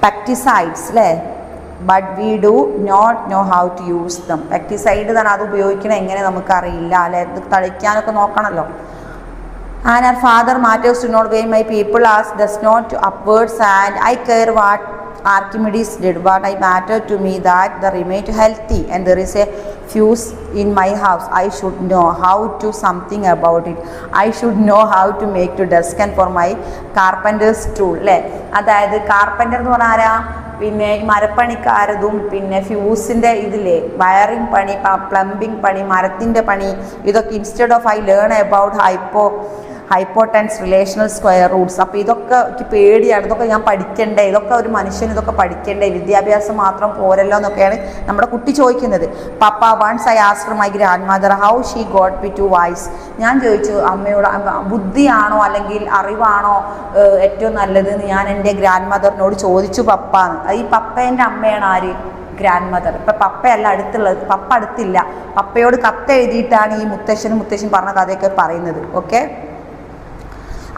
പെക്ടിസൈഡ്സ് അല്ലേ, but we do not know how to use them. Pesticide തന്നെ അത് ഉപയോഗിക്കണം എങ്ങനെ നമുക്കറിയില്ല അല്ലെ, ഇത് തളിക്കാനൊക്കെ നോക്കണമല്ലോ. And her father matters to not when my people ask does not upwards, and I care what Archimedes did. What I matter to me that they remain healthy, and there is a fuse in my house. I should know how to something about it. I should know how to make to desk and for my carpenter's tool. അല്ലേ, അതായത് carpenter എന്ന് പറഞ്ഞാൽ ആരാ, പിന്നെ മരപ്പണിക്കാരതും പിന്നെ ഫ്യൂസിൻ്റെ ഇതില്ലേ wiring പണി, plumbing പണി, മരത്തിൻ്റെ പണി, ഇതൊക്കെ instead of I learn about ഹൈപ്പോട്ടൻസ് relational square Roots. അപ്പോൾ ഇതൊക്കെ എനിക്ക് പേടിയാണ്, ഇതൊക്കെ ഞാൻ പഠിക്കണ്ടേ, ഇതൊക്കെ ഒരു മനുഷ്യൻ ഇതൊക്കെ പഠിക്കണ്ടേ, വിദ്യാഭ്യാസം മാത്രം പോരല്ലോ എന്നൊക്കെയാണ് നമ്മുടെ കുട്ടി ചോദിക്കുന്നത്. Papa once I asked my grandmother how she got be to wise. ഞാൻ ചോദിച്ചു അമ്മയോട്, ബുദ്ധിയാണോ അല്ലെങ്കിൽ അറിവാണോ ഏറ്റവും നല്ലത് എന്ന് ഞാൻ എൻ്റെ ഗ്രാൻഡ് മദറിനോട് ചോദിച്ചു പപ്പാന്ന്. ഈ പപ്പേൻ്റെ അമ്മയാണ് ആര്, ഗ്രാൻഡ് മദർ. ഇപ്പം പപ്പയല്ല അടുത്തുള്ളത്, പപ്പ അടുത്തില്ല. പപ്പയോട് കത്ത് എഴുതിയിട്ടാണ് ഈ മുത്തശ്ശൻ പറഞ്ഞ കഥയൊക്കെ പറയുന്നത്. Okay,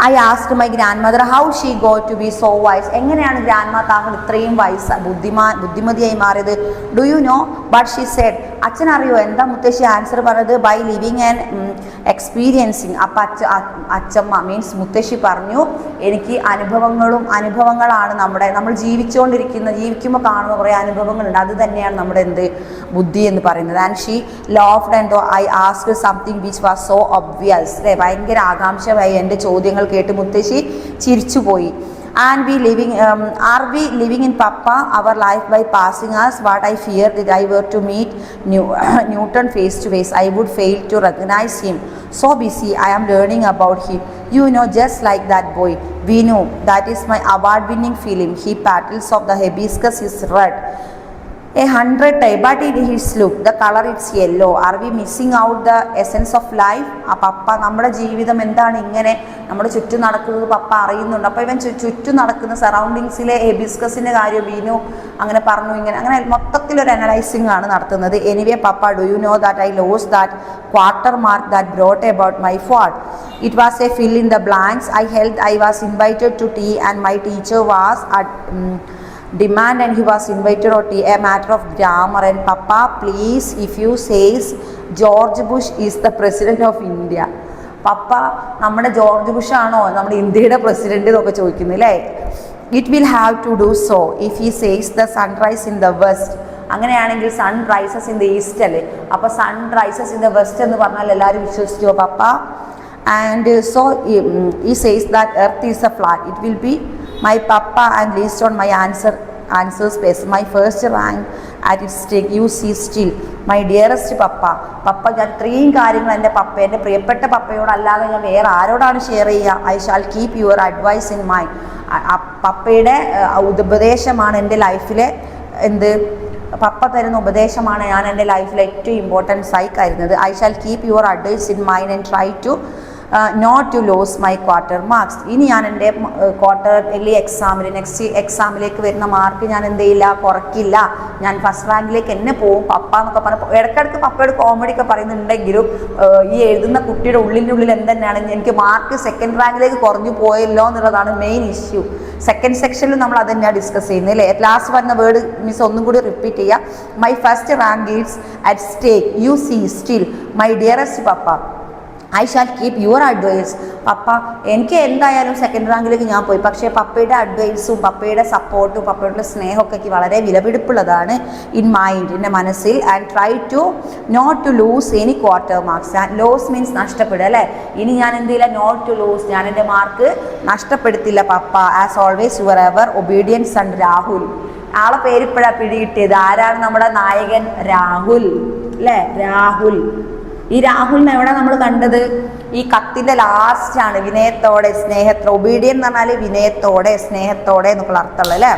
I asked my grandmother how she got to be so wise. എങ്ങനെയാണ് ഗ്രാൻഡ്മ താങ്കൾ ഇത്രയും ബുദ്ധിമതിയായി മാറിയത്? Do you know but she said. അച്ഛൻ അറിയോ എന്താ മുത്തശ്ശി ആൻസർ പറഞ്ഞത്? By living and experiencing. അപ്പം അച്ഛമ്മ മീൻസ് മുത്തശ്ശി പറഞ്ഞു എനിക്ക് അനുഭവങ്ങളാണ് നമ്മൾ ജീവിക്കുമ്പോൾ കാണുന്ന കുറേ അനുഭവങ്ങളുണ്ട്, അത് തന്നെയാണ് നമ്മുടെ ബുദ്ധി എന്ന് പറയുന്നത്. And she laughed and I asked something which was so obvious. അല്ലേ, ഭയങ്കര ആകാംക്ഷമായി എൻ്റെ ചോദ്യങ്ങൾ കേട്ട് മുത്തശ്ശി ചിരിച്ചുപോയി. And are we living in Papa our life by passing us? What I feared that I were to meet Newton face to face, I would fail to recognize him. So busy I am learning about him. You know, just like that boy. We know that is my award-winning film. He petals of the hibiscus is red. 100 times, but in his look, the color it's yellow. Are we missing out the essence of life? പപ്പ നമ്മുടെ ജീവിതം എന്താണ് ഇങ്ങനെ നമ്മുടെ ചുറ്റും നടക്കുന്നത് പപ്പ അറിയുന്നുണ്ട്. അപ്പോൾ ഇവൻ ചുറ്റും നടക്കുന്ന സറൗണ്ടിങ്സിലെ ഹെബിസ്കസിൻ്റെ കാര്യം വീനു അങ്ങനെ പറഞ്ഞു, അങ്ങനെ മൊത്തത്തിലൊരു അനലൈസിങ് ആണ് നടത്തുന്നത്. Anyway papa, do you know that I lost that quarter mark that brought about my fault. It was a fill in the blanks. I was invited to tea and my teacher was at demand and he was invited or tea, a matter of grammar. And Papa, please, if you says George Bush is the president of India. പപ്പ നമ്മുടെ George Bush ആണോ നമ്മുടെ ഇന്ത്യയുടെ president എന്നൊക്കെ ചോദിക്കുന്നില്ലേ. It will have to do so if he says the sunrise in the west. അങ്ങനെയാണെങ്കിൽ sun rises in the east അല്ലേ, അപ്പോൾ sun rises in the west എന്ന് പറഞ്ഞാൽ എല്ലാവരും വിശ്വസിച്ചോ പപ്പ? And so he says that earth is a flat. It will be my papa and least on my answer space. My first rank at its stake. You see still my dearest papa. പപ്പ ഞാൻ ഇത്രയും കാര്യങ്ങൾ എൻ്റെ എൻ്റെ പ്രിയപ്പെട്ട പപ്പയോടല്ലാതെ ഞാൻ വേറെ ആരോടാണ് share ചെയ്യുക? I shall keep your advice in mind. പപ്പയുടെ ഉപദേശമാണ് എൻ്റെ ലൈഫിലെ പപ്പ തരുന്ന ഉപദേശമാണ് ഞാൻ എൻ്റെ ലൈഫിലെ ഏറ്റവും ഇമ്പോർട്ടൻസ് ആയി കരുതുന്നത്. I shall keep your advice in mind and try to not to lose my quarter marks. ഇനി ഞാൻ എൻ്റെ ക്വാർട്ടർലി നെക്സ്റ്റ് എക്സാമിലേക്ക് വരുന്ന മാർക്ക് ഞാൻ എന്ത് ചെയ്യില്ല, കുറയ്ക്കില്ല. ഞാൻ ഫസ്റ്റ് റാങ്കിലേക്ക് എന്നെ പോകും പപ്പ എന്നൊക്കെ പറഞ്ഞപ്പോൾ ഇടയ്ക്കിടയ്ക്ക് പപ്പയോട് കോമഡി ഒക്കെ പറയുന്നുണ്ടെങ്കിലും ഈ എഴുതുന്ന കുട്ടിയുടെ ഉള്ളിൽ എന്തെന്നാണ് എനിക്ക് മാർക്ക് സെക്കൻഡ് റാങ്കിലേക്ക് കുറഞ്ഞു പോയല്ലോ എന്നുള്ളതാണ് മെയിൻ ഇഷ്യൂ. സെക്കൻഡ് സെക്ഷനിൽ നമ്മൾ അത് തന്നെയാണ് ഡിസ്കസ് ചെയ്യുന്നത് അല്ലേ. ലാസ്റ്റ് പറഞ്ഞ വേർഡ് മിസ് ഒന്നും കൂടി റിപ്പീറ്റ് ചെയ്യുക. My first rank is at stake. You see still my dearest papa, I shall keep your advice. പപ്പ എനിക്ക് എന്തായാലും സെക്കൻഡ് റാങ്കിലേക്ക് ഞാൻ പോയി, പക്ഷേ പപ്പയുടെ അഡ്വൈസും പപ്പയുടെ സപ്പോർട്ടും പപ്പയുടെ സ്നേഹമൊക്കെ എനിക്ക് വളരെ വിലപിടിപ്പുള്ളതാണ് ഇൻ മൈൻഡ്, എൻ്റെ മനസ്സിൽ. And try to not to lose any quarter marks. Lose means നഷ്ടപ്പെടുക അല്ലേ. ഇനി ഞാൻ എന്ത് ചെയ്യില്ല, നോട്ട് ടു ലൂസ്, ഞാൻ എൻ്റെ മാർക്ക് നഷ്ടപ്പെടുത്തില്ല പപ്പ. As always your ever obedience son Rahul. ആളെ പേരിപ്പോഴാണ് പിടികിട്ടിയത്. ആരാണ് നമ്മുടെ നായകൻ? രാഹുൽ അല്ലേ, രാഹുൽ. ഈ രാഹുലിനെ എവിടെ നമ്മൾ കണ്ടത്? ഈ കത്തിൻ്റെ ലാസ്റ്റാണ്. വിനയത്തോടെ സ്നേഹത്തോടെ, ഒബീഡിയൻ എന്ന് പറഞ്ഞാൽ വിനയത്തോടെ സ്നേഹത്തോടെ എന്നൊക്കെയുള്ള അർത്ഥമുള്ള അല്ലേ.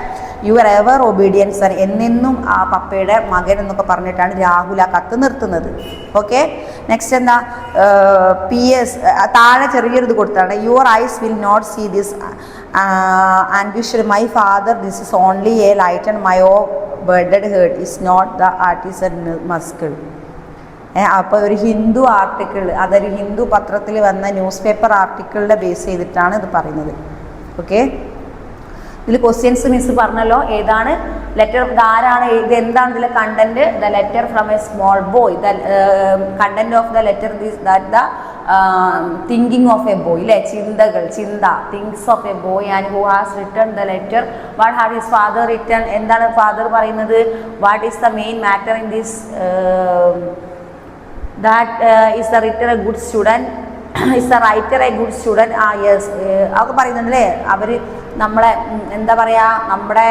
യുവർ എവർ ഒബീഡിയൻസ്, എന്നെന്നും ആ പപ്പയുടെ മകൻ എന്നൊക്കെ പറഞ്ഞിട്ടാണ് രാഹുൽ ആ കത്ത് നിർത്തുന്നത്. ഓക്കെ, നെക്സ്റ്റ് എന്താ? PS താഴെ ചെറിയൊരു ഇത് കൊടുത്താണ്. Your eyes will not see this and my father this is only a light and my overburdened heart is not the artisan muscle. അപ്പോൾ ഒരു ഹിന്ദു ആർട്ടിക്കിൾ, അതൊരു ഹിന്ദു പത്രത്തിൽ വന്ന ന്യൂസ് പേപ്പർ ആർട്ടിക്കിളിനെ ബേസ് ചെയ്തിട്ടാണ് ഇത് പറയുന്നത്. ഓക്കെ, ഇതിൽ ക്വസ്റ്റ്യൻസ് മിസ് പറഞ്ഞല്ലോ ഏതാണ് ലെറ്റർ, ഇതാരാണ്, ഇത് എന്താണ് ഇതിലെ content? The letter from a small boy. The content of the letter is that the thinking of a boy, അല്ലേ? ചിന്തകൾ, ചിന്ത, things of a boy and who has written the letter. What have his father written? എന്താണ് father പറയുന്നത്? What is the main matter in this? That is the writer a good student, is the writer a good student. ആ yes, അതൊക്കെ പറയുന്നുണ്ടല്ലേ. അവർ നമ്മളെ എന്താ പറയുക, നമ്മുടെ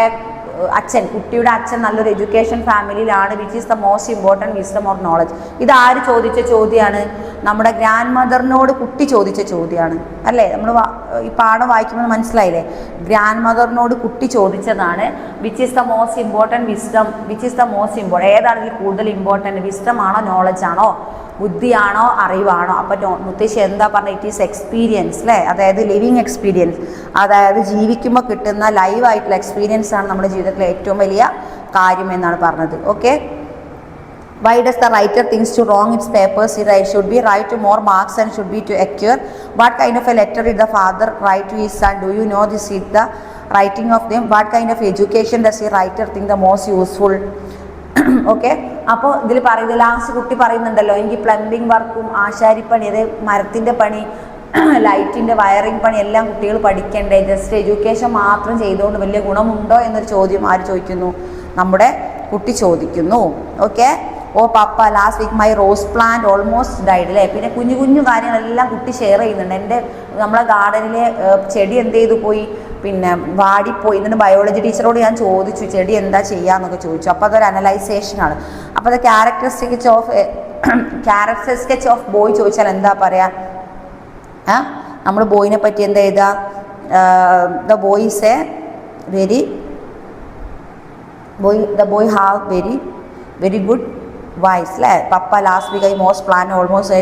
അച്ഛൻ, കുട്ടിയുടെ അച്ഛൻ നല്ലൊരു എഡ്യൂക്കേഷൻ ഫാമിലിയിലാണ്. Which is the most important wisdom or knowledge. ഇത് ആര് ചോദിച്ച ചോദ്യമാണ്? നമ്മുടെ ഗ്രാൻഡ് മദറിനോട് കുട്ടി ചോദിച്ച ചോദ്യമാണ്, അല്ലേ? നമ്മൾ ഈ പാഠം വായിക്കുമ്പോൾ മനസ്സിലായില്ലേ? ഗ്രാൻഡ് മദറിനോട് കുട്ടി ചോദിച്ചതാണ്. Which is the most important wisdom, which is the most important, ഏതാണ് ഇതിൽ കൂടുതൽ ഇമ്പോർട്ടൻറ്റ്? വിസ്ഡം ആണോ നോളജ് ആണോ, ബുദ്ധിയാണോ അറിവാണോ? അപ്പോൾ മുത്തശ്ശി എന്താ പറഞ്ഞത്? ഇറ്റ് ഈസ് എക്സ്പീരിയൻസ്, അല്ലേ? അതായത് ലിവിങ് എക്സ്പീരിയൻസ്, അതായത് ജീവിക്കുമ്പോൾ കിട്ടുന്ന ലൈവായിട്ടുള്ള എക്സ്പീരിയൻസ് ആണ് നമ്മുടെ ജീവിതത്തിലെ ഏറ്റവും വലിയ കാര്യം എന്നാണ് പറഞ്ഞത്. Okay. Why does the writer thinks to wrong its papers? It should be write to more marks and should be to accrue. What kind of a letter did the father write to his son? Do you know this is the writing of them? What kind of education does the writer think the most useful? Okay. അപ്പോൾ ഇതിൽ പറയുന്നത് last കുട്ടി പറയുന്നുണ്ടല്ലോ, എനിക്ക് plumbing വർക്കും ആശാരിപ്പണി, അതായത് മരത്തിൻ്റെ പണി, ലൈറ്റിൻ്റെ വയറിംഗ് പണി എല്ലാം കുട്ടികൾ പഠിക്കണ്ടേ? ജസ്റ്റ് എഡ്യൂക്കേഷൻ മാത്രം ചെയ്തുകൊണ്ട് വലിയ ഗുണമുണ്ടോ എന്നൊരു ചോദ്യം ആര് ചോദിക്കുന്നു? നമ്മുടെ കുട്ടി ചോദിക്കുന്നു. Okay. Oh papa, last week my rose plant almost died, അല്ലേ? പിന്നെ കുഞ്ഞു കുഞ്ഞു കാര്യങ്ങളെല്ലാം കുട്ടി ഷെയർ ചെയ്യുന്നുണ്ട്. നമ്മളെ ഗാർഡനിലെ ചെടി എന്ത് ചെയ്തു പോയി, പിന്നെ വാടിപ്പോയി. എന്നിട്ട് ബയോളജി ടീച്ചറോട് ഞാൻ ചോദിച്ചു ചെടി എന്താ ചെയ്യാന്നൊക്കെ ചോദിച്ചു. അപ്പോൾ അതൊരു അനലൈസേഷനാണ്. അപ്പോൾ അത് ക്യാരക്ടർ സ്കെച്ച് ഓഫ് ബോയ് ചോദിച്ചാൽ എന്താ പറയാ? നമ്മൾ ബോയിനെ പറ്റി എന്താ എഴുതാ? The boy is a the boy have very good voice, അല്ലേ? Papa last week I most plan almost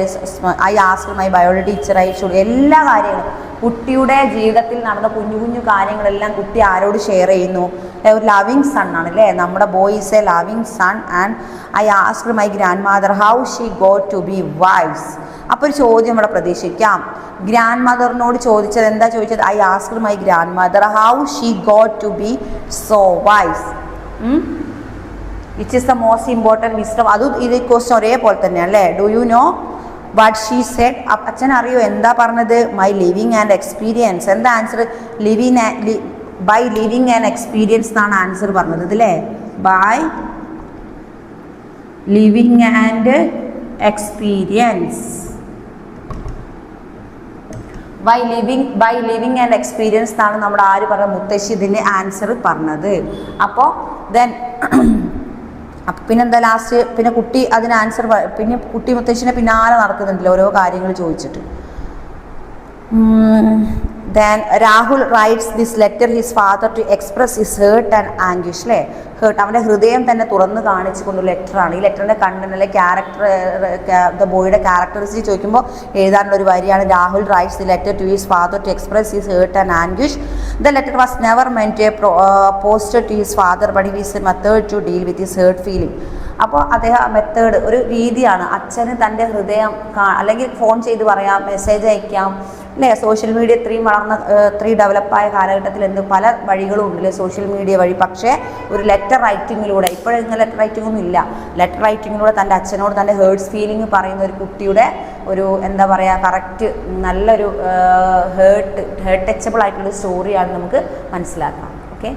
I asked my biology teacher I should. എല്ലാ കാര്യങ്ങളും കുട്ടിയുടെ ജീവിതത്തിൽ നടന്ന കുഞ്ഞു കുഞ്ഞു കാര്യങ്ങളെല്ലാം കുട്ടി ആരോട് ഷെയർ ചെയ്യുന്നു? ഒരു ലവിങ് സൺ ആണ്, അല്ലേ? നമ്മുടെ boy is a loving son and I asked my grandmother how she got to be wise. അപ്പോൾ ഒരു ചോദ്യം ഇവിടെ പ്രതീക്ഷിക്കാം. ഗ്രാൻഡ് മദറിനോട് ചോദിച്ചത് എന്താ ചോദിച്ചത്? I asked my grandmother how she got to be so wise. Which is the most important wisdom. അതും ഇത് ക്വസ്റ്റ്യൻ ഒരേപോലെ തന്നെയാണ്, അല്ലേ? Do you know what she said? അച്ഛൻ അറിയോ എന്താ പറഞ്ഞത്? My living and experience. എന്താ answer? By living and experience എന്നാണ് ആൻസർ പറഞ്ഞത്, അല്ലേ? By living and experience. By living and experience എന്നാണ് നമ്മുടെ ആര് പറഞ്ഞത്? മുത്തശ്ശി ഇതിൻ്റെ ആൻസർ പറഞ്ഞത്. അപ്പോൾ ദെൻ പിന്നെന്താ ലാസ്റ്റ്? പിന്നെ കുട്ടി അതിന് ആൻസർ, പിന്നെ കുട്ടി മുത്തശ്ശിനെ പിന്നാലെ നടക്കുന്നുണ്ടല്ലോ ഓരോ കാര്യങ്ങൾ ചോദിച്ചിട്ട്. Then Rahul writes this letter his father to express his hurt and anguish, അല്ലേ? ഹേർട്ട്, അവൻ്റെ ഹൃദയം തന്നെ തുറന്ന് കാണിച്ചുകൊണ്ടുള്ള ലെറ്ററാണ്. ഈ ലെറ്ററിൻ്റെ കണ്ടന്റ്, അല്ലെ ക്യാരക്ടർ, ദ ബോയുടെ ക്യാരക്ടറിസ്റ്റിക് ചോദിക്കുമ്പോൾ എഴുതാനുള്ള ഒരു വരിയാണ് Rahul writes the letter to his father to express his hurt and anguish. The letter was never meant posted to his father but his method to deal with his hurt feeling. അപ്പോൾ അദ്ദേഹം method ഒരു രീതിയാണ്. അച്ഛന് തൻ്റെ ഹൃദയം അല്ലെങ്കിൽ phone ചെയ്ത് പറയാം, മെസ്സേജ് അയക്കാം, അല്ലേ? സോഷ്യൽ മീഡിയ ഇത്രയും ഡെവലപ്പായ കാലഘട്ടത്തിൽ പല വഴികളും ഉണ്ടല്ലേ സോഷ്യൽ മീഡിയ വഴി. പക്ഷേ ഒരു ലെറ്റർ റൈറ്റിങ്ങിലൂടെ, ഇപ്പോഴൊന്നും ലെറ്റർ റൈറ്റിംഗ് ഒന്നും ഇല്ല, ലെറ്റർ റൈറ്റിങ്ങിലൂടെ തൻ്റെ അച്ഛനോട് തൻ്റെ ഹേർട്ട്സ് ഫീലിംഗ് പറയുന്ന ഒരു കുട്ടിയുടെ ഒരു എന്താ പറയുക കറക്റ്റ് നല്ലൊരു ഹേർട്ട് ടച്ചബിൾ ആയിട്ടുള്ള സ്റ്റോറിയാണ് നമുക്ക് മനസ്സിലാക്കാം. ഓക്കെ.